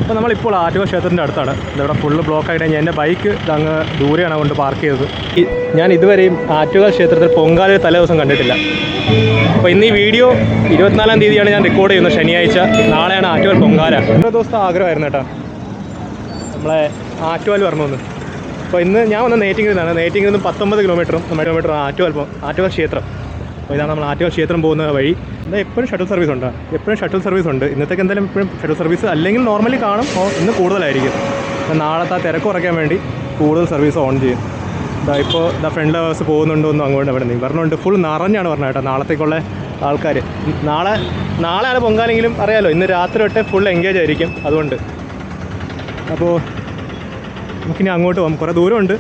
അപ്പോൾ നമ്മളിപ്പോൾ ആറ്റുകാൽ ക്ഷേത്രത്തിൻ്റെ അടുത്താണ്. ഇതിവിടെ ഫുള്ള് ബ്ലോക്ക് ആയിട്ട് ഞാൻ എൻ്റെ ബൈക്ക് അങ്ങ് ദൂരെയാണ് കൊണ്ട് പാർക്ക് ചെയ്തത്. ഞാൻ ഇതുവരെയും ആറ്റുകാൽ ക്ഷേത്രത്തിൽ പൊങ്കാല തലേ ദിവസം കണ്ടിട്ടില്ല. അപ്പോൾ ഇന്ന് ഈ വീഡിയോ 24-ാം തീയതിയാണ് ഞാൻ റെക്കോർഡ് ചെയ്യുന്നത്, ശനിയാഴ്ച. നാളെയാണ് ആറ്റുകാൽ പൊങ്കാല. ഓരോ ദിവസത്തെ ആഗ്രഹമായിരുന്നു കേട്ടോ നമ്മളെ ആറ്റുകാൽ വരണമെന്ന്. അപ്പോൾ ഇന്ന് ഞാൻ വന്ന നെയ്റ്റിങ്ങിൽ നിന്നും 19 കിലോമീറ്റർ ആറ്റുകാൽ ക്ഷേത്രം. അപ്പോൾ ഇതാണ് നമ്മൾ ആറ്റുകാൽ ക്ഷേത്രം പോകുന്ന വഴി. എന്താ എപ്പോഴും ഷട്ടിൽ സർവീസ് ഉണ്ട്, ഇന്നത്തേക്ക് എന്തായാലും എപ്പോഴും ഷട്ടിൽ സർവീസ് അല്ലെങ്കിൽ നോർമലി കാണും. ഇന്ന് കൂടുതലായിരിക്കും. നാളത്തെ തിരക്ക് കുറയ്ക്കാൻ വേണ്ടി കൂടുതൽ സർവീസ് ഓൺ ചെയ്യും. ഇപ്പോൾ ഫ്രണ്ട് ലവേഴ്സ് പോകുന്നുണ്ടോന്നും അങ്ങോട്ട് അവിടെ നിന്ന് പറഞ്ഞുകൊണ്ട് ഫുൾ നിറഞ്ഞാണ് പറഞ്ഞത് കേട്ടോ നാളത്തേക്കുള്ള ആൾക്കാർ. നാളെയാണ് പൊങ്കാലെങ്കിലും അറിയാമല്ലോ, ഇന്ന് രാത്രി തൊട്ട് ഫുൾ എൻഗേജ് ആയിരിക്കും. അതുകൊണ്ട് അപ്പോൾ നമുക്കിനി അങ്ങോട്ട് പോകാം. കുറേ ദൂരമുണ്ട്.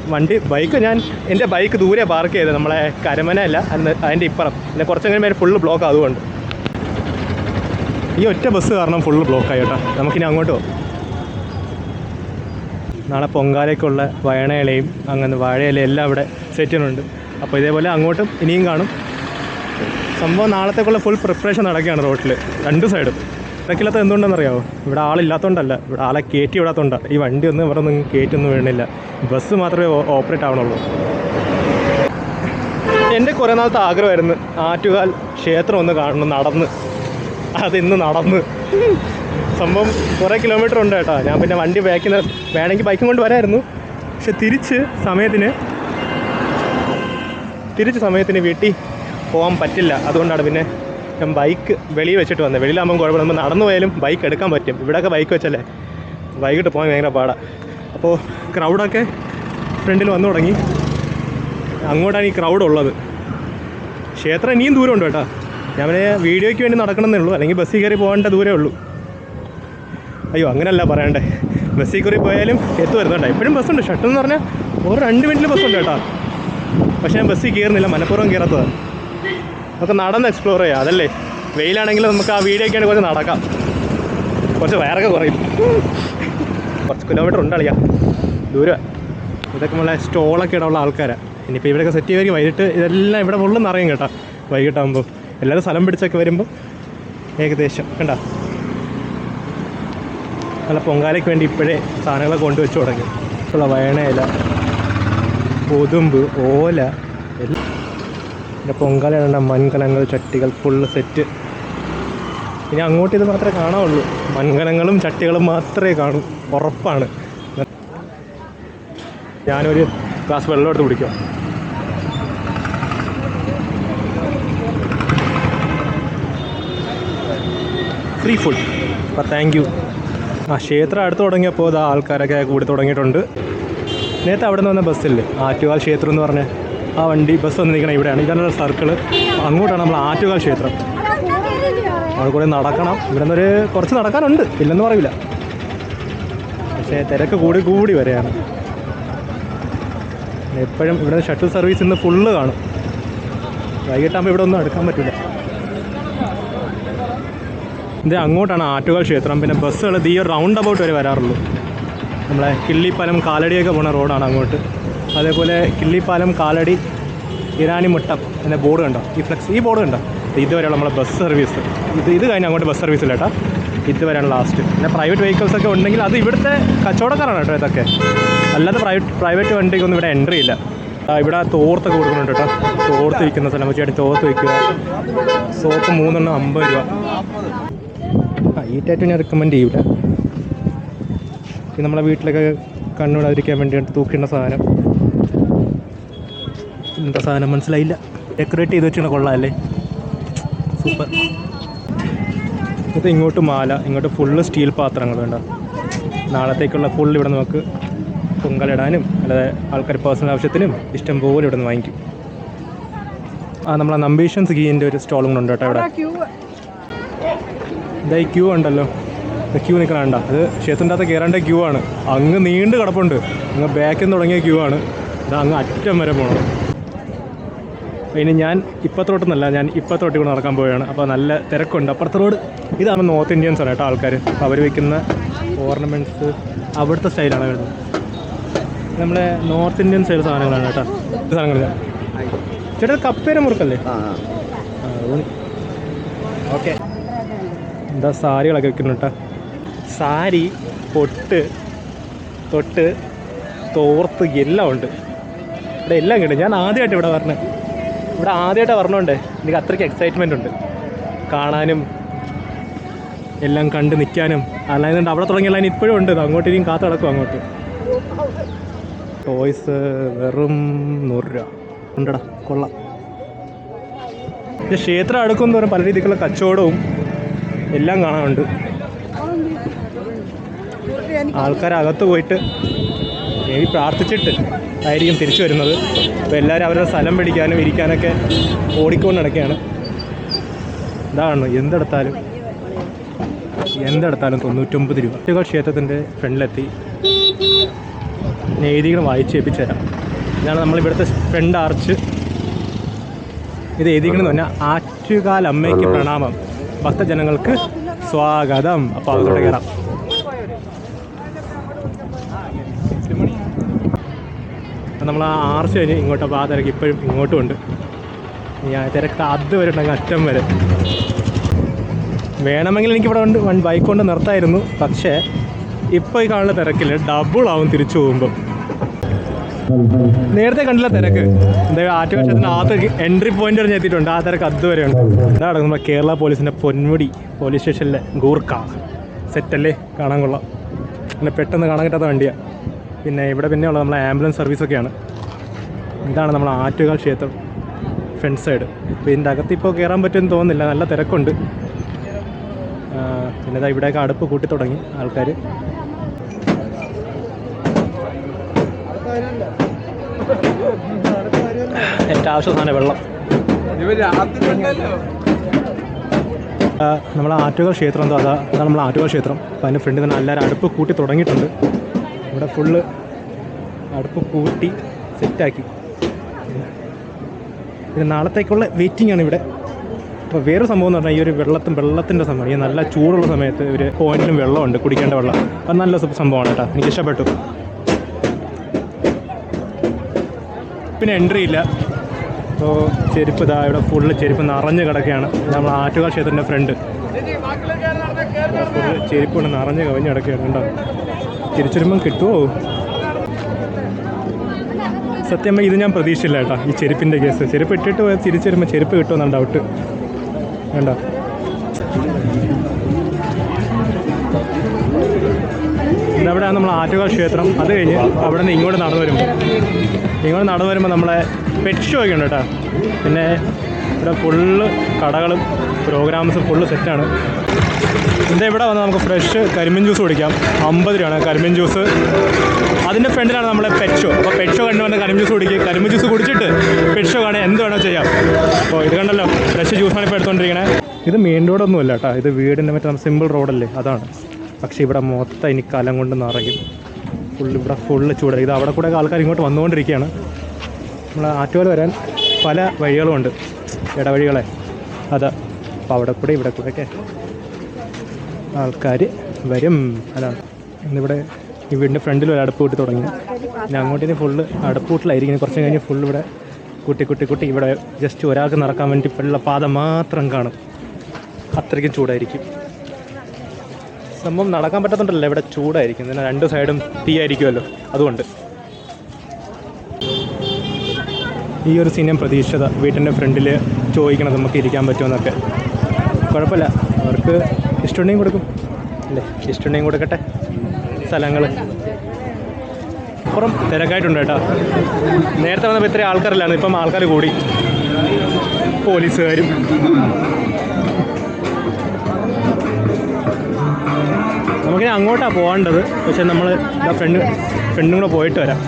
എൻ്റെ ബൈക്ക് ദൂരെ പാർക്ക് ചെയ്തത്, നമ്മളെ കരമനയല്ല, അതിൻ്റെ ഇപ്പുറം. പിന്നെ കുറച്ചെങ്കിലും പേര് ഫുള്ള് ബ്ലോക്ക്. അതുകൊണ്ട് ഈ ഒറ്റ ബസ് കാരണം ഫുള്ള് ബ്ലോക്കായി കേട്ടോ. നമുക്കിനി അങ്ങോട്ട് പോകാം. നാളെ പൊങ്കാലയ്ക്കുള്ള വയണയിലയും അങ്ങനെ വാഴയിലയും എല്ലാം ഇവിടെ സെറ്റ് ചെയ്യുന്നുണ്ട്. അപ്പോൾ ഇതേപോലെ അങ്ങോട്ടും ഇനിയും കാണും. സംഭവം നാളത്തേക്കുള്ള ഫുൾ പ്രിപ്പറേഷൻ നടക്കുകയാണ് റോട്ടിൽ 2 സൈഡും. ഇടയ്ക്കില്ലാത്ത എന്തുകൊണ്ടെന്നറിയാമോ? ഇവിടെ ആളില്ലാത്തതുകൊണ്ടല്ല, ഇവിടെ ആളെ കയറ്റി വിടാത്തതുകൊണ്ടാണ്. ഈ വണ്ടി ഒന്നും ഇവിടെ ഒന്നും കയറ്റൊന്നും വീണില്ല. ബസ് മാത്രമേ ഓപ്പറേറ്റ് ആവണുള്ളൂ. എൻ്റെ കുറേ നാളത്തെ ആഗ്രഹമായിരുന്നു ആറ്റുകാൽ ക്ഷേത്രം ഒന്ന് കാണണം നടന്ന്. അതിന്ന് നടന്ന്. സംഭവം കുറേ കിലോമീറ്റർ ഉണ്ട് കേട്ടോ. ഞാൻ പിന്നെ വണ്ടി വേണമെങ്കിൽ ബൈക്കും കൊണ്ട് വരായിരുന്നു. പക്ഷെ തിരിച്ച് സമയത്തിന് വീട്ടിൽ പോകാൻ പറ്റില്ല. അതുകൊണ്ടാണ് പിന്നെ ഞാൻ ബൈക്ക് വെളിയിൽ വെച്ചിട്ട് വന്നത്. വെളിയിലാകുമ്പോൾ കുഴപ്പമില്ല, നമ്മൾ നടന്നു പോയാലും ബൈക്ക് എടുക്കാൻ പറ്റും. ഇവിടെയൊക്കെ ബൈക്ക് വെച്ചല്ലേ വൈകിട്ട് പോകാൻ ഭയങ്കര പാടാണ്. അപ്പോൾ ക്രൗഡൊക്കെ ഫ്രണ്ടിൽ വന്നു തുടങ്ങി. അങ്ങോട്ടാണ് ഈ ക്രൗഡ് ഉള്ളത്. ക്ഷേത്രം ഇനിയും ദൂരമുണ്ട് കേട്ടോ. ഞാൻ വീഡിയോയ്ക്ക് വേണ്ടി നടക്കണമെന്നേ ഉള്ളൂ, അല്ലെങ്കിൽ ബസ്സിൽ കയറി പോകേണ്ട ദൂരമേ ഉള്ളൂ. അയ്യോ അങ്ങനെയല്ല പറയണ്ടേ, ബസ്സിൽ കയറി പോയാലും എത്തുമായിരുന്നു. എപ്പോഴും ബസ്സുണ്ട്. ഷട്ടിൽ എന്ന് പറഞ്ഞാൽ ഒരു 2 മിനിറ്റിൽ ബസ്സുണ്ട് കേട്ടോ. പക്ഷേ ഞാൻ ബസ്സിൽ കയറുന്നില്ല, മനഃപൂർവ്വം കയറാത്തതാണ്. നമുക്ക് നടന്ന് എക്സ്പ്ലോർ ചെയ്യാം, അതല്ലേ. വെയിലാണെങ്കിൽ നമുക്ക് ആ വീഡിയോയ്ക്ക് വേണ്ടി കുറച്ച് നടക്കാം, കുറച്ച് വയറൊക്കെ കുറയും. കുറച്ച് കിലോമീറ്റർ ഉണ്ട് കളിയാ, ദൂരം. ഇതൊക്കെ നമ്മളെ സ്റ്റോളൊക്കെ ഇടാനുള്ള ആൾക്കാരാണ്. ഇനിയിപ്പോൾ ഇവിടെയൊക്കെ സെറ്റ് ചെയ്യുമായിരിക്കും. വൈകിട്ട് ഇതെല്ലാം ഇവിടെ ഫുള്ളും നിറയും കേട്ടോ. വൈകിട്ടാകുമ്പോൾ എല്ലാവരും സ്ഥലം പിടിച്ചൊക്കെ വരുമ്പോൾ ഏകദേശം കണ്ട നല്ല പൊങ്കാലയ്ക്ക് വേണ്ടി ഇപ്പോഴേ സാധനങ്ങളൊക്കെ കൊണ്ടുവച്ച് തുടങ്ങി. ഉള്ള വയണയില, കൊതുമ്പ്, ഓല എല്ലാം. പിന്നെ പൊങ്കാല ഇടേണ്ട മൺകലങ്ങൾ, ചട്ടികൾ ഫുള്ള് സെറ്റ്. ഇനി അങ്ങോട്ട് ഇത് മാത്രമേ കാണാവുള്ളൂ. മൺകലങ്ങളും ചട്ടികളും മാത്രമേ കാണൂ, ഉറപ്പാണ്. ഞാനൊരു ഗ്ലാസ് വെള്ളം എടുത്ത് കുടിക്കാം. Free food. അപ്പോൾ താങ്ക് യു. ക്ഷേത്രം അടുത്ത് തുടങ്ങിയപ്പോൾ ഇതാ ആൾക്കാരൊക്കെ കൂടി തുടങ്ങിയിട്ടുണ്ട്. നേരത്തെ അവിടെ നിന്ന് വന്ന ബസ്സില്ലേ ആറ്റുകാൽ ക്ഷേത്രം എന്ന് പറഞ്ഞ ആ വണ്ടി ബസ് വന്ന് നിൽക്കണം ഇവിടെയാണ്. ഇതാണ് സർക്കിള്. അങ്ങോട്ടാണ് നമ്മൾ ആറ്റുകാൽ ക്ഷേത്രം. അവിടെ കൂടെ നടക്കണം. ഇവിടെ നിന്നൊരു കുറച്ച് നടക്കാനുണ്ട്, ഇല്ലെന്ന് പറയില്ല. പക്ഷേ തിരക്ക് കൂടി വരെയാണ്. എപ്പോഴും ഇവിടെ ഷട്ടിൽ സർവീസ് ഇന്ന് ഫുള്ള് കാണും. വൈകിട്ടാകുമ്പോൾ ഇവിടെ ഒന്നും എടുക്കാൻ പറ്റില്ല. ഇത് അങ്ങോട്ടാണ് ആറ്റുകാൽ ക്ഷേത്രം. പിന്നെ ബസ്സുകൾ ഈ ഒരു റൗണ്ട് അബൌട്ട് വരെ വരാറുള്ളൂ. നമ്മളെ കിള്ളിപ്പാലം കാലടിയൊക്കെ പോകുന്ന റോഡാണ് അങ്ങോട്ട്. അതേപോലെ കിള്ളിപ്പാലം കാലടി ഇരാനിമുട്ടം എന്ന ബോർഡ് കണ്ടോ? ഈ ബോർഡ് കണ്ടോ? ഇതുവരെയുള്ള നമ്മളെ ബസ് സർവീസ്. ഇത് കഴിഞ്ഞ് അങ്ങോട്ട് ബസ് സർവീസ് ഇല്ല കേട്ടോ. ഇതുവരെയാണ് ലാസ്റ്റ്. പിന്നെ പ്രൈവറ്റ് വെഹിക്കിൾസൊക്കെ ഉണ്ടെങ്കിൽ അത് ഇവിടുത്തെ കച്ചവടക്കാരാണ് കേട്ടോ ഇതൊക്കെ. അല്ലാതെ പ്രൈവറ്റ് വണ്ടിക്കൊന്നും ഇവിടെ എൻട്രി ഇല്ല. ഇവിടെ തോർത്തൊക്കെ കൊടുക്കുന്നുണ്ട് കേട്ടോ. തോർത്ത് വിൽക്കുന്ന സ്ഥലം ചേട്ടി തോർത്ത് വയ്ക്കുക. സോപ്പ് 3 എണ്ണം 50 രൂപ. ഈ ടാറ്റു ഞാൻ റെക്കമെൻഡ് ചെയ്യൂല. ഇത് നമ്മളെ വീട്ടിലൊക്കെ കണ്ണുവിടാതിരിക്കാൻ വേണ്ടിയിട്ട് തൂക്കേണ്ട സാധനം. എന്താ സാധനം മനസ്സിലായില്ല. ഡെക്കറേറ്റ് ചെയ്ത് വെച്ചാൽ കൊള്ളാമല്ലേ, സൂപ്പർ. ഇത് ഇങ്ങോട്ട് മാല, ഇങ്ങോട്ട് ഫുള്ള് സ്റ്റീൽ പാത്രങ്ങൾ വേണ്ട. നാളത്തേക്കുള്ള ഫുൾ ഇവിടെ നമുക്ക് പൊങ്കലിടാനും അല്ലാതെ ആൾക്കാർ പേഴ്സണൽ ആവശ്യത്തിനും ഇഷ്ടം പോലെ ഇവിടെ നിന്ന് വാങ്ങിക്കും. നമ്മളെ നമ്പീഷൻസ് ഗീൻ്റെ ഒരു സ്റ്റോളും കൂടെ ഉണ്ട് കേട്ടോ ഇവിടെ. ഇതായി ക്യൂ ഉണ്ടല്ലോ, ക്യൂ നിൽക്കണണ്ട. അത് ക്ഷേത്രത്തിൻ്റെ അകത്ത് കയറേണ്ട ക്യൂ ആണ്. അങ്ങ് നീണ്ട് കിടപ്പുണ്ട്. അങ്ങ് ബാക്കിൽ നിന്ന് തുടങ്ങിയ ക്യൂ ആണ്. ഇത് അങ്ങ് അറ്റം വരെ പോകണം. ഇനി ഞാൻ ഇപ്പത്തോട്ടൊന്നല്ല, ഞാൻ ഇപ്പത്തോട്ട് കൂടെ നടക്കാൻ പോവുകയാണ്. അപ്പോൾ നല്ല തിരക്കുണ്ട് അപ്പുറത്തെ റോഡ്. ഇതാണ് നോർത്ത് ഇന്ത്യൻസ് ആണ് കേട്ടോ ആൾക്കാർ. അപ്പോൾ അവർ വയ്ക്കുന്ന ഓർണമെൻറ്റ്സ് അവിടുത്തെ സ്റ്റൈലാണ് വരുന്നത്. നമ്മളെ നോർത്ത് ഇന്ത്യൻ സ്റ്റൈൽ സാധനങ്ങളാണ് കേട്ടോ. സാധനങ്ങൾ ചേട്ടാ കപ്പേര മുറുക്കല്ലേ? ഓക്കെ. എന്താ സാരികളൊക്കെ വെക്കുന്നു കേട്ടോ. സാരി, പൊട്ട്, തൊട്ട്, തോർത്ത് എല്ലാം ഉണ്ട്. ഇവിടെ എല്ലാം കിട്ടും. ഞാൻ ആദ്യമായിട്ട് ഇവിടെ പറഞ്ഞത്, ഇവിടെ ആദ്യമായിട്ട് പറഞ്ഞോണ്ട് എനിക്ക് അത്രയ്ക്ക് എക്സൈറ്റ്മെൻ്റ് ഉണ്ട് കാണാനും എല്ലാം കണ്ട് നിൽക്കാനും. അല്ലാതെ അവിടെ തുടങ്ങിയ ലൈൻ ഇപ്പോഴും ഉണ്ട്, അങ്ങോട്ട് ഇനിയും കാത്തു കിടക്കും. അങ്ങോട്ട് ടോയ്സ് വെറും 100 രൂപ ഉണ്ടടാ, കൊള്ളാം. പക്ഷേ ക്ഷേത്രം അടുക്കും തോറും പല രീതിക്കുള്ള കച്ചവടവും എല്ലാം കാണാനുണ്ട്. ആൾക്കാരകത്ത് പോയിട്ട് പ്രാർത്ഥിച്ചിട്ട് ആയിരിക്കും തിരിച്ചു വരുന്നത്. അപ്പോൾ എല്ലാവരും അവരുടെ സ്ഥലം പിടിക്കാനും ഇരിക്കാനൊക്കെ ഓടിക്കൊണ്ട് നടക്കുകയാണ്. ഇതാണ് എന്തെടുത്താലും 99 രൂപ. ക്ഷേത്രത്തിൻ്റെ ഫ്രണ്ടിലെത്തി എഴുതികൾ വായിച്ചേൽപ്പിച്ചു തരാം. ഇതാണ് നമ്മളിവിടുത്തെ ഫ്രണ്ട് ആർച്ച്. ഇത് എഴുതിക്കണമെന്ന് പറഞ്ഞാൽ ആറ്റുകാൽ അമ്മയ്ക്ക് പ്രണാമം, ഭക്തജനങ്ങൾക്ക് സ്വാഗതം. അപ്പോൾ അതോടെ കയറാം. നമ്മൾ ആ ആർച്ച് കഴിഞ്ഞ് ഇങ്ങോട്ട്, അപ്പോൾ ആ തിരക്ക് ഇപ്പോഴും ഇങ്ങോട്ടും ഉണ്ട്. ഞാൻ തിരക്ക് അത് വരെ ഉണ്ടെങ്കിൽ അറ്റം വരെ. വേണമെങ്കിൽ എനിക്കിവിടെ ബൈക്ക് കൊണ്ട് നിർത്തായിരുന്നു. പക്ഷേ ഇപ്പോൾ ഈ കാണുന്ന തിരക്കിൽ ഡബിളാവും തിരിച്ചു പോകുമ്പോൾ. നേരത്തെ കണ്ടില്ല തിരക്ക്. എന്തായാലും ആറ്റുകാൽ ക്ഷേത്രത്തിൻ്റെ അകത്ത് എൻട്രി പോയിന്റ് വരെ എത്തിയിട്ടുണ്ട്. ആ തിരക്ക് അതുവരെയുണ്ട്. ഇതാണ് നമ്മുടെ കേരള പോലീസിൻ്റെ പൊന്മുടി പോലീസ് സ്റ്റേഷനിലെ ഗൂർഖ സെറ്റല്ലേ, കാണാൻ കൊള്ളാം. പിന്നെ പെട്ടെന്ന് കാണാൻ കിട്ടാത്ത വണ്ടിയാണ്. പിന്നെ ഇവിടെ പിന്നെ ഉള്ളത് നമ്മളെ ആംബുലൻസ് സർവീസൊക്കെയാണ്. ഇതാണ് നമ്മൾ ആറ്റുകാൽ ക്ഷേത്രം ഫ്രണ്ട് സൈഡ്. അപ്പോൾ ഇതിൻ്റെ അകത്ത് ഇപ്പോൾ കയറാൻ പറ്റുമെന്ന് തോന്നുന്നില്ല, നല്ല തിരക്കുണ്ട്. പിന്നെ ഇതാ ഇവിടെയൊക്കെ അടുപ്പ് കൂട്ടി തുടങ്ങി ആൾക്കാർ. ഏറ്റവും ആവശ്യ സാധനം വെള്ളം. നമ്മൾ ആറ്റുകാൽ ക്ഷേത്രം എന്തോ അതാണ് നമ്മൾ ആറ്റുകാൽ ക്ഷേത്രം. അപ്പോൾ അതിൻ്റെ ഫ്രണ്ടിൽ തന്നെ എല്ലാവരും അടുപ്പ് കൂട്ടി തുടങ്ങിയിട്ടുണ്ട്. ഇവിടെ ഫുള്ള് അടുപ്പ് കൂട്ടി സെറ്റാക്കി. പിന്നെ നാളത്തേക്കുള്ള വെയിറ്റിംഗ് ആണ് ഇവിടെ. അപ്പോൾ വേറെ സംഭവം എന്ന് പറഞ്ഞാൽ ഈ ഒരു വെള്ളത്തിൻ്റെ സമയം, ഈ നല്ല ചൂടുള്ള സമയത്ത് ഒരു പോയിന്റിലും വെള്ളമുണ്ട്, കുടിക്കേണ്ട വെള്ളം. അത് നല്ല സംഭവമാണ് കേട്ടോ, എനിക്ക് ഇഷ്ടപ്പെട്ടു. പിന്നെ എൻട്രി ഇല്ല. അപ്പോൾ ചെരുപ്പ് ഇതാ ഇവിടെ ഫുള്ള് ചെരുപ്പ് നിറഞ്ഞ് കിടക്കുകയാണ്. നമ്മൾ ആറ്റുകാൽ ക്ഷേത്രത്തിൻ്റെ ഫ്രണ്ട് ഫുള്ള് ചെരുപ്പ് കൊണ്ട് നിറഞ്ഞ് കവിഞ്ഞ് കിടക്കുകയാണ്. കണ്ടോ, തിരിച്ചു വരുമ്പം കിട്ടുമോ? സത്യം ഇത് ഞാൻ പ്രതീക്ഷിച്ചില്ല കേട്ടോ, ഈ ചെരുപ്പിൻ്റെ കേസ്. ചെരുപ്പ് ഇട്ടിട്ട് പോയാൽ തിരിച്ചു വരുമ്പോൾ ചെരുപ്പ് കിട്ടുമെന്നാണ് ഡൗട്ട്. വേണ്ട, ഇതവിടെയാണ് നമ്മൾ ആറ്റുകാൽ ക്ഷേത്രം. അത് കഴിഞ്ഞ് അവിടെ നിന്ന് ഇങ്ങോട്ട് നടന്നു വരുമ്പോൾ നമ്മളെ പെറ്റ് ഷോ ഒക്കെ ഉണ്ട് കേട്ടോ. പിന്നെ ഇവിടെ ഫുള്ള് കടകളും പ്രോഗ്രാംസും ഫുള്ള് സെറ്റാണ്. ഇവിടെ വന്ന് നമുക്ക് ഫ്രഷ് കരിമീൻ ജ്യൂസ് കുടിക്കാം. 50 രൂപയാണ് കരിമീൻ ജ്യൂസ്. അതിൻ്റെ ഫ്രണ്ടിലാണ് നമ്മളെ പെറ്റ് ഷോ. അപ്പോൾ പെറ്റ് ഷോ കണ്ടു വന്ന് കരിമീൻ ജ്യൂസ് കുടിക്കുക. കരിമീൻ ജ്യൂസ് കുടിച്ചിട്ട് പെറ്റ് ഷോ കാണാൻ എന്ത് വേണോ ചെയ്യാം. അപ്പോൾ ഇത് കണ്ടല്ലോ, ഫ്രഷ് ജ്യൂസാണ് ഇപ്പോൾ എടുത്തുകൊണ്ടിരിക്കണേ. ഇത് മെയിൻ റോഡൊന്നും അല്ല കേട്ടോ, ഇത് വീടിൻ്റെ മറ്റേ സിമ്പിൾ റോഡല്ലേ, അതാണ്. പക്ഷേ ഇവിടെ മൊത്തം ഇനി കലം കൊണ്ട് നിറയും. ഇവിടെ ഫുള്ള് ചൂട്. ഇത് അവിടെ കൂടെ ആൾക്കാർ ഇങ്ങോട്ട് വന്നുകൊണ്ടിരിക്കുകയാണ്. നമ്മൾ ആറ്റുകാൽ വരാൻ പല വഴികളുമുണ്ട്, ഇടവഴികളെ. അതാ, അപ്പോൾ അവിടെ കൂടെ ഇവിടെ കൂടെയൊക്കെ ആൾക്കാർ വരും. അതാണ് ഇന്നിവിടെ ഈ വീടിൻ്റെ ഫ്രണ്ടിൽ ഒരു അടുപ്പ് കൂട്ടി തുടങ്ങി. പിന്നെ അങ്ങോട്ടേക്ക് ഫുള്ള് അടുപ്പ് കൂട്ടിലായിരിക്കും. കുറച്ച് കഴിഞ്ഞ് ഫുള്ള് ഇവിടെ കുട്ടി ഇവിടെ ജസ്റ്റ് ഒരാൾക്ക് നടക്കാൻ വേണ്ടി ഉള്ള പാത മാത്രം കാണും. അത്രയ്ക്കും ചൂടായിരിക്കും. സംഭവം നടക്കാൻ പറ്റാത്തതുകൊണ്ടല്ല, ഇവിടെ ചൂടായിരിക്കും. പിന്നെ 2 സൈഡും തീയായിരിക്കുമല്ലോ, അതുകൊണ്ട്. ഈ ഒരു സീനിയം പ്രതീക്ഷിത വീട്ടിൻ്റെ ഫ്രണ്ടിൽ ചോദിക്കണം നമുക്ക് ഇരിക്കാൻ പറ്റുമെന്നൊക്കെ. കുഴപ്പമില്ല, അവർക്ക് ഇഷ്ടമുണ്ടെങ്കിൽ കൊടുക്കും അല്ലേ, ഇഷ്ടമുണ്ടെങ്കിൽ കൊടുക്കട്ടെ. സ്ഥലങ്ങൾ അപ്പുറം തിരക്കായിട്ടുണ്ട് കേട്ടോ. നേരത്തെ വന്നപ്പോൾ ഇത്രയും ആൾക്കാരില്ലായിരുന്നു, ഇപ്പം ആൾക്കാർ കൂടി. പോലീസുകാരും നമുക്കിനി അങ്ങോട്ടാണ് പോകേണ്ടത്. പക്ഷെ നമ്മൾ ഫ്രണ്ടും കൂടെ പോയിട്ട് വരാം.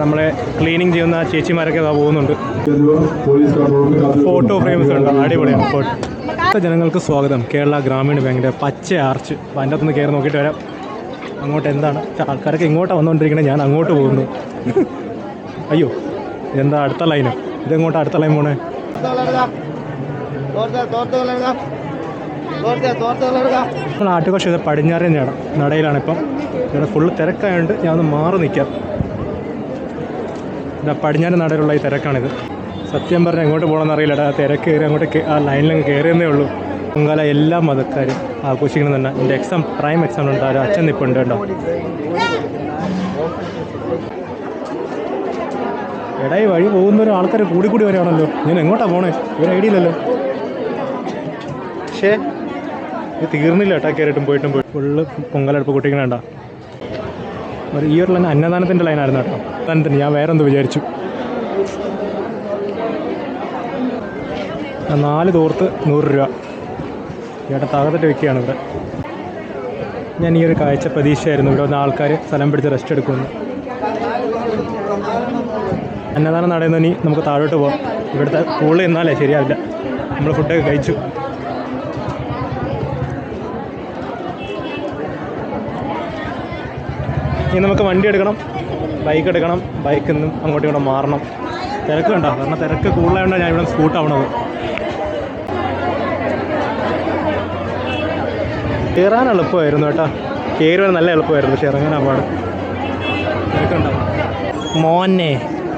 നമ്മളെ ക്ലീനിങ് ചെയ്യുന്ന ചേച്ചിമാരൊക്കെ ഇതാ പോകുന്നുണ്ട്. ഫോട്ടോ ഫ്രെയിംസ് ഉണ്ട്, അടിപൊളിയാണ്. ഫോട്ടോ ജനങ്ങൾക്ക് സ്വാഗതം, കേരള ഗ്രാമീണ ബാങ്കിൻ്റെ പച്ച ആർച്ച്. അപ്പോൾ അതിൻ്റെ അകത്തുനിന്ന് കയറി നോക്കിയിട്ട് വരാം അങ്ങോട്ട് എന്താണ്. ആൾക്കാരൊക്കെ ഇങ്ങോട്ടാണ് വന്നുകൊണ്ടിരിക്കണേ, ഞാൻ അങ്ങോട്ട് പോകുന്നു. അയ്യോ, ഇതെന്താ അടുത്ത ലൈനോ? ഇതെങ്ങോട്ടാണ് അടുത്ത ലൈൻ പോണേ? ആറ്റുകാൽ ക്ഷേത്രം പടിഞ്ഞാറേ നടയിലാണ് ഇപ്പം. ഇവിടെ ഫുള്ള് തിരക്കായതുകൊണ്ട് ഞാൻ ഒന്ന് മാറി നിൽക്കാം. പടിഞ്ഞാറ് നടയിലുള്ള ഈ തിരക്കാണിത്. സത്യം പറഞ്ഞാൽ എങ്ങോട്ട് പോകണമെന്ന് അറിയില്ല. തിരക്ക് കയറി അങ്ങോട്ട് ആ ലൈനിലങ്ങ് കയറിയെന്നേ ഉള്ളൂ. പൊങ്കാല എല്ലാ മതക്കാരും ആഘോഷിക്കണം തന്നെ. എൻ്റെ പ്രൈം എക്സാമ്പിൾ ഉണ്ട്. ആരും അച്ഛൻ നിൽപ്പുണ്ട് കേട്ടോ. ഇടയിൽ വഴി പോകുന്നൊരു ആൾക്കാർ കൂടി വരികയാണല്ലോ. ഞാൻ എങ്ങോട്ടാണ് പോണേ? ഒരു ഐഡിയ ഇല്ലല്ലോ. പക്ഷേ ഇത് തീർന്നില്ല കേട്ടോ. കയറിയിട്ടും പോയിട്ടും ഫുള്ള് പൊങ്കാലെടുപ്പ് കുട്ടിക്കണേണ്ട. ഈ ഒരു ലൈൻ അന്നദാനത്തിൻ്റെ ലൈനായിരുന്നു കേട്ടോ. അന്നദാനത്തിന് ഞാൻ വേറെ എന്തോ വിചാരിച്ചു. 4 തോർത്ത് 100 രൂപ. ചേട്ടൻ തകർത്തിട്ട് വെക്കുകയാണ് ഇവിടെ. ഞാൻ ഈ ഒരു കാഴ്ച പ്രതീക്ഷയായിരുന്നു. ഇവിടെ വന്ന ആൾക്കാർ സ്ഥലം പിടിച്ച് റെസ്റ്റ് എടുക്കുമെന്ന്. അന്നദാനം നടയുന്ന ഇനി നമുക്ക് താഴോട്ട് പോകാം. ഇവിടുത്തെ സ്കൂളിൽ നിന്നാലേ ശരിയാവില്ല. നമ്മൾ ഫുഡൊക്കെ കഴിച്ചു. ഇനി നമുക്ക് വണ്ടി എടുക്കണം, ബൈക്ക് എടുക്കണം. ബൈക്കിൽ നിന്നും അങ്ങോട്ടും ഇങ്ങോട്ടും മാറണം. തിരക്ക് കണ്ടോ? കാരണം തിരക്ക് കൂടുതലായതുകൊണ്ടാണ് ഞാൻ ഇവിടെ സ്കൂട്ടാവണത്. കയറാൻ എളുപ്പമായിരുന്നു കേട്ടോ. കയറി വരാൻ നല്ല എളുപ്പമായിരുന്നു. പക്ഷേ ഇറങ്ങാൻ പാട്. തിരക്കുണ്ടോ മോനെ?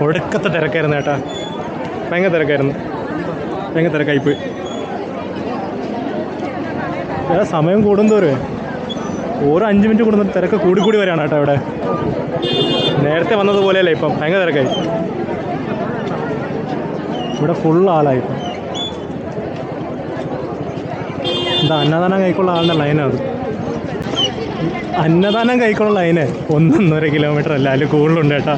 ഒടുക്കത്തെ തിരക്കായിരുന്നു കേട്ടോ. ഭയങ്കര തിരക്കായിരുന്നു. ഭയങ്കര തിരക്കായിപ്പോയി. സമയം കൂടുന്തോറും ഓരോ 5 മിനിറ്റ് കൂടുന്ന തിരക്ക് കൂടി വരികയാണ് കേട്ടോ. ഇവിടെ നേരത്തെ വന്നതുപോലെയല്ല ഇപ്പം. ഭയങ്കര തിരക്കായി. ഇവിടെ ഫുൾ ആളായിപ്പം. എന്താ അന്നദാനം കൈക്കുള്ള ആളുടെ ലൈനാണ്. അന്നദാനം കൈക്കുള്ള ലൈന് 1-1.5 കിലോമീറ്റർ അല്ല, അതിൽ കൂടുതലുണ്ട് കേട്ടോ.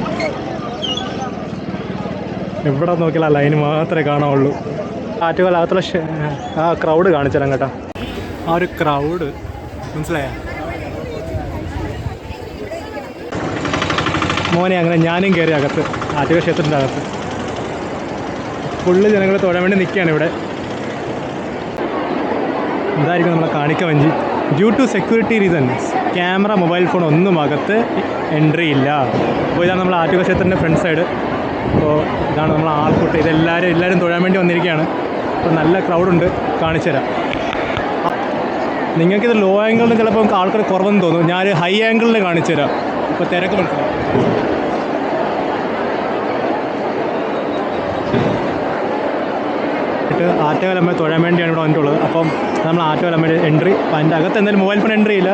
എവിടെ നോക്കിയാൽ ആ ലൈന് മാത്രമേ കാണാവുള്ളൂ. ആറ്റുകാലകത്തുള്ള ആ ക്രൗഡ് കാണിച്ചു തരാം കേട്ടോ. ആ ഒരു ക്രൗഡ് മനസ്സിലായ മോനെ? അങ്ങനെ ഞാനും കയറി അകത്ത്, ആറ്റുകാൽ ക്ഷേത്രത്തിൻ്റെ അകത്ത്. ഫുള്ള് ജനങ്ങൾ തൊഴാൻ വേണ്ടി നിൽക്കുകയാണ് ഇവിടെ. ഇതായിരിക്കും നമ്മളെ കാണിക്ക വഞ്ചി. Due to security reasons camera, mobile phone ഒന്നും അകത്ത് എൻട്രി ഇല്ല. അപ്പോൾ ഇതാണ് നമ്മൾ ആറ്റുകാൽ ക്ഷേത്രത്തിൻ്റെ ഫ്രണ്ട് സൈഡ്. അപ്പോൾ ഇതാണ് നമ്മൾ ആൾക്കൂട്ട്. എല്ലാവരും തൊഴാൻ വേണ്ടി വന്നിരിക്കുകയാണ്. അപ്പോൾ നല്ല ക്രൗഡുണ്ട്. കാണിച്ചു തരാം. നിങ്ങൾക്കിത് ലോ ആംഗിളിൽ ചിലപ്പോൾ നമുക്ക് ആൾക്കാർ കുറവെന്ന് തോന്നും. ഞാൻ ഹൈ ആംഗിളിൽ കാണിച്ചു തരാം. ഇപ്പോൾ തിരക്ക് മനസ്സിലാവും. ആറ്റുകാലമ്മ തൊഴാൻ വേണ്ടിയാണ് ഇവിടെ വന്നിട്ടുള്ളത്. അപ്പം നമ്മൾ ആറ്റുകാലമ്മയുടെ എൻട്രി. അപ്പം അതിൻ്റെ അകത്ത് എന്തായാലും മൊബൈൽ ഫോൺ എൻട്രി ഇല്ല,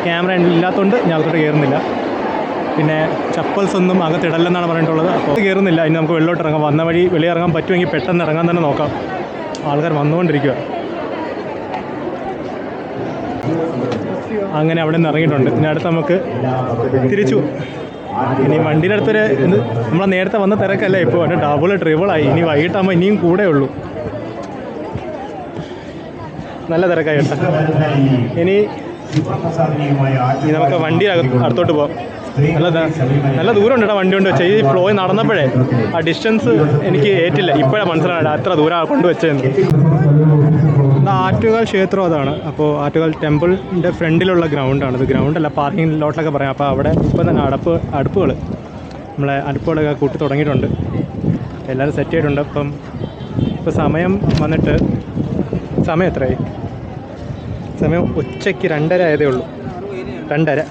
ക്യാമറ ഇല്ലാത്തതുകൊണ്ട് ഞാൻ അകത്തോട്ട് കയറുന്നില്ല. പിന്നെ ചപ്പൽസ് ഒന്നും അകത്തിടല്ലെന്നാണ് പറഞ്ഞിട്ടുള്ളത്. അപ്പോൾ കയറുന്നില്ല. ഇനി നമുക്ക് വെള്ളോട്ട് ഇറങ്ങാം. വന്ന വഴി വെളിയിറങ്ങാൻ പറ്റുമെങ്കിൽ പെട്ടെന്ന് ഇറങ്ങാൻ തന്നെ നോക്കാം. ആൾക്കാർ വന്നുകൊണ്ടിരിക്കുക. അങ്ങനെ അവിടെ നിന്ന് ഇറങ്ങിയിട്ടുണ്ട്. ഇനി അടുത്ത് നമുക്ക് തിരിച്ചു. ഇനി വണ്ടിയുടെ അടുത്തൊരു നമ്മളെ നേരത്തെ വന്ന തിരക്കല്ല ഇപ്പോൾ. അതിൻ്റെ ഡബിൾ ട്രിബിളായി. ഇനി വൈകിട്ടാകുമ്പോൾ ഇനിയും കൂടെ ഉള്ളൂ. നല്ല തിരക്കായി കേട്ടോ. ഇനി നമുക്ക് വണ്ടി അടുത്തോട്ട് പോകാം. നല്ല ദൂരമുണ്ട് കേട്ടോ വണ്ടി കൊണ്ട് വെച്ചാൽ. ഈ ഫ്ലോയിൽ നടന്നപ്പോഴേ ആ ഡിസ്റ്റൻസ് എനിക്ക് ഏറ്റില്ല. ഇപ്പോഴാണ് മനസ്സിലായത് അത്ര ദൂരം കൊണ്ടുവച്ചതെന്ന്. ആറ്റുകാൽ ക്ഷേത്രം അതാണ്. അപ്പോൾ ആറ്റുകാൽ ടെമ്പിളിൻ്റെ ഫ്രണ്ടിലുള്ള ഗ്രൗണ്ടാണ്. ഇത് ഗ്രൗണ്ടല്ല, പാർക്കിംഗ് ലോട്ടിലൊക്കെ പറയാം. അപ്പോൾ അവിടെ ഇപ്പം തന്നെ അടുപ്പുകൾ നമ്മളെ അടുപ്പുകളൊക്കെ കൂട്ടി തുടങ്ങിയിട്ടുണ്ട്. എല്ലാവരും സെറ്റ് ചെയ്തിട്ടുണ്ട്. ഇപ്പോൾ സമയം വന്നിട്ട് സമയം എത്രയായി? സമയം ഉച്ചയ്ക്ക് 2:30 ആയതേ ഉള്ളൂ. 2:30.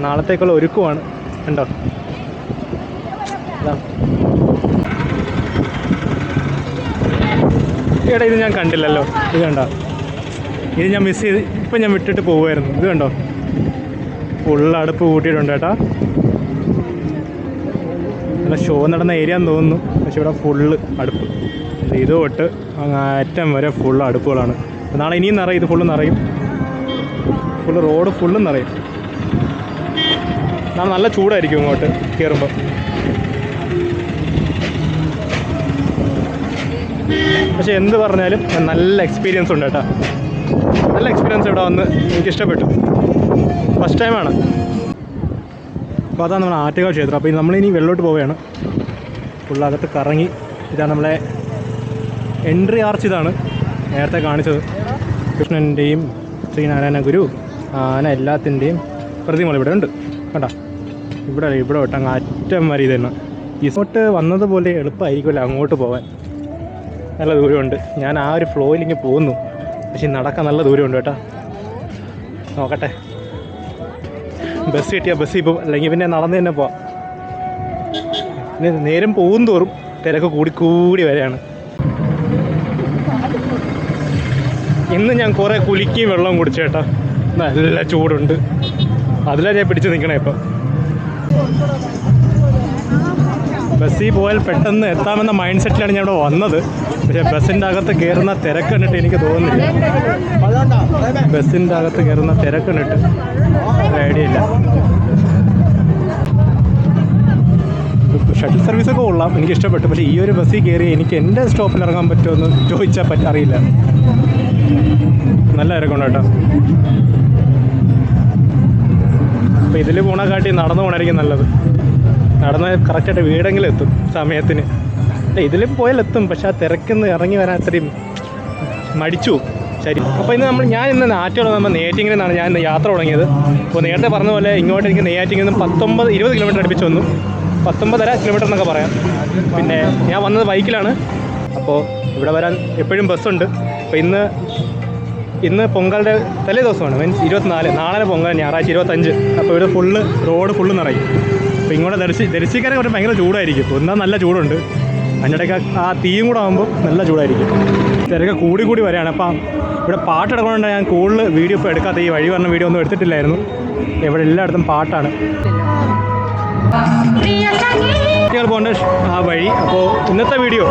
നാളത്തേക്കുള്ള ഒരുക്കമാണ്. കണ്ടോ? എടാ ഇത് ഞാൻ കണ്ടില്ലല്ലോ. ഇത് കണ്ടോ? ഇത് ഞാൻ മിസ് ചെയ്ത് ഇപ്പം ഞാൻ വിട്ടിട്ട് പോകുമായിരുന്നു. ഇത് കണ്ടോ? ഫുള്ള് അടുപ്പ് കൂട്ടിയിട്ടുണ്ട് കേട്ടോ. നല്ല ഷോ നടന്ന ഏരിയ എന്ന് തോന്നുന്നു. പക്ഷെ ഇവിടെ ഫുള്ള് അടുപ്പ്. ഇത് തൊട്ട് അറ്റം വരെ ഫുള്ള് അടുപ്പുകളാണ്. നാളെ ഇനിയും നിറയും. ഇത് ഫുള്ള് നിറയും. ഫുള്ള് റോഡ് ഫുള്ളും നിറയും. നാളെ നല്ല ചൂടായിരിക്കും ഇങ്ങോട്ട് കയറുമ്പോൾ. പക്ഷെ എന്ത് പറഞ്ഞാലും നല്ല എക്സ്പീരിയൻസ് ഉണ്ട് കേട്ടോ. നല്ല എക്സ്പീരിയൻസ് ഇവിടെ വന്ന് എനിക്കിഷ്ടപ്പെട്ടു. ഫസ്റ്റ് ടൈമാണ്. അപ്പോൾ അതാണ് നമ്മുടെ ആറ്റുകാൽ ക്ഷേത്രം. അപ്പോൾ നമ്മളിനി വെള്ളോട്ട് പോവുകയാണ്. ഫുള്ളകത്ത് കറങ്ങി. ഇതാണ് നമ്മളെ എൻട്രി ആർച്ച്. ഇതാണ് നേരത്തെ കാണിച്ചത്. കൃഷ്ണൻ്റെയും ശ്രീനാരായണ ഗുരു, ആന എല്ലാത്തിൻ്റെയും പ്രതിമകൾ ഇവിടെ ഉണ്ട്. കണ്ടോ? ഇവിടെ തൊട്ട് അങ്ങ് അറ്റം വരെ ഇത് തന്നെ. ഇങ്ങോട്ട് വന്നതുപോലെ എളുപ്പമായിരിക്കുമല്ലോ അങ്ങോട്ട് പോകാൻ. നല്ല ദൂരമുണ്ട്. ഞാൻ ആ ഒരു ഫ്ലോയിലിങ്ങ് പോകുന്നു. പക്ഷെ നടക്കാൻ നല്ല ദൂരമുണ്ട് കേട്ടോ. നോക്കട്ടെ, ബസ് കിട്ടിയാൽ ബസ്സിൽ പോകും, അല്ലെങ്കിൽ പിന്നെ നടന്ന് തന്നെ പോവാം. പിന്നെ നേരം പോകും തോറും തിരക്ക് കൂടി വരെയാണ്. ഇന്ന് ഞാൻ കുറേ കുലുക്കിയും വെള്ളവും കുടിച്ചേട്ടാ. നല്ല ചൂടുണ്ട്. അതിലാണ് ഞാൻ പിടിച്ച് നിൽക്കണേ. ഇപ്പം ബസ്സിൽ പോയാൽ പെട്ടെന്ന് എത്താമെന്ന മൈൻഡ് സെറ്റിലാണ് ഞാൻ ഇവിടെ വന്നത്. പക്ഷേ ബസ്സിൻ്റെ അകത്ത് കയറുന്ന തിരക്ക് കണ്ടിട്ട് എനിക്ക് തോന്നുന്നില്ല. ബസ്സിൻ്റെ അകത്ത് കയറുന്ന തിരക്ക് കണ്ടിട്ട് ഐഡിയ ഇല്ല. ഷട്ടിൽ സർവീസൊക്കെ കൊള്ളാം, എനിക്ക് ഇഷ്ടപ്പെട്ടു. പക്ഷേ ഈ ഒരു ബസ്സിൽ കയറി എനിക്ക് എൻ്റെ സ്റ്റോപ്പിൽ ഇറങ്ങാൻ പറ്റുമെന്ന് ചോദിച്ചാൽ അറിയില്ല. നല്ല തിരക്കുണ്ട് കേട്ടോ. അപ്പോൾ ഇതിൽ പോണക്കാട്ടി നടന്നു പോകണമായിരിക്കും നല്ലത്. നടന്ന് കറക്റ്റായിട്ട് വീടെങ്കിലും എത്തും സമയത്തിന്. ഇതിലും പോയാൽ എത്തും, പക്ഷെ ആ തിരക്കിന്ന് ഇറങ്ങി വരാൻ അത്രയും മടിച്ചു. ശരി, അപ്പോൾ ഞാൻ ഇന്ന് ആറ്റുകാൽ നമ്മൾ നെയ്യാറ്റിങ്കരയിൽ നിന്നാണ് ഞാൻ ഇന്ന് യാത്ര തുടങ്ങിയത്. അപ്പോൾ നേരത്തെ പറഞ്ഞ പോലെ ഇങ്ങോട്ട് എനിക്ക് നെയ്യാറ്റിങ്കരയിൽ നിന്ന് 19-20 കിലോമീറ്റർ അടുപ്പിച്ച് വന്നു. 19.5 കിലോമീറ്റർ എന്നൊക്കെ പറയാം. പിന്നെ ഞാൻ വന്നത് ബൈക്കിലാണ്. അപ്പോൾ ഇവിടെ വരാൻ എപ്പോഴും ബസ്സുണ്ട്. അപ്പോൾ ഇന്ന് പൊങ്കലിൻ്റെ തലേ ദിവസമാണ്, മീൻസ് 24. നാളെ പൊങ്കൽ, ഞായറാഴ്ച 25. അപ്പോൾ ഇവിടെ റോഡ് ഫുള്ള് നിറയും. അപ്പോൾ ഇങ്ങോട്ട് ദർശിക്കാനൊക്കെ കുറച്ച് ഭയങ്കര ചൂടായിരിക്കും. ഒന്നാം നല്ല ചൂടുണ്ട്, അതിനിടയ്ക്ക് ആ തീയും കൂടെ ആകുമ്പോൾ നല്ല ചൂടായിരിക്കും. തിരക്ക് കൂടി വരികയാണ്. അപ്പം ഇവിടെ പാട്ടെടുക്കണോണ്ട് ഞാൻ കൂടുതൽ വീഡിയോ ഇപ്പോൾ എടുക്കാത്ത, ഈ വഴി പറഞ്ഞ വീഡിയോ ഒന്നും എടുത്തിട്ടില്ലായിരുന്നു. ഇവിടെ എല്ലായിടത്തും പാട്ടാണ്. പോകേണ്ട ആ വഴി. അപ്പോൾ ഇന്നത്തെ വീഡിയോ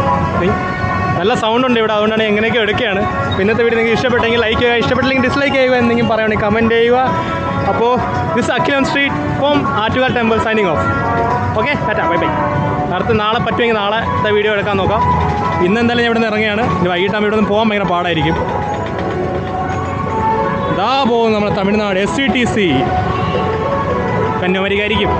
നല്ല സൗണ്ട് ഉണ്ട് ഇവിടെ, അതുകൊണ്ടാണ് എങ്ങനെയൊക്കെ എടുക്കുകയാണ്. ഇന്നത്തെ വീഡിയോ നിങ്ങൾക്ക് ഇഷ്ടപ്പെട്ടെങ്കിൽ ലൈക്ക് ചെയ്യുക, ഇഷ്ടപ്പെട്ടില്ലെങ്കിൽ ഡിസ്ലൈക്ക് ചെയ്യുക, എന്തെങ്കിലും പറയുകയാണെങ്കിൽ കമൻറ്റ് ചെയ്യുക. അപ്പോൾ this Akhil on street from Attukal temple signing off. Okay, Tata, bye bye. അടുത്ത് നാളെ പറ്റുമെങ്കിൽ നാളത്തെ വീഡിയോ എടുക്കാൻ നോക്കാം. ഇന്ന് എന്തായാലും ഞാൻ ഇവിടെ നിന്ന് ഇറങ്ങിയാണ്. ഇനി വൈകിട്ടാകുമ്പോൾ ഇവിടെ നിന്ന് പോകാൻ ഭയങ്കര പാടായിരിക്കും. ഇതാ പോകും നമ്മുടെ തമിഴ്നാട് SCTC കന്യാകുമാരിക്കായിരിക്കും.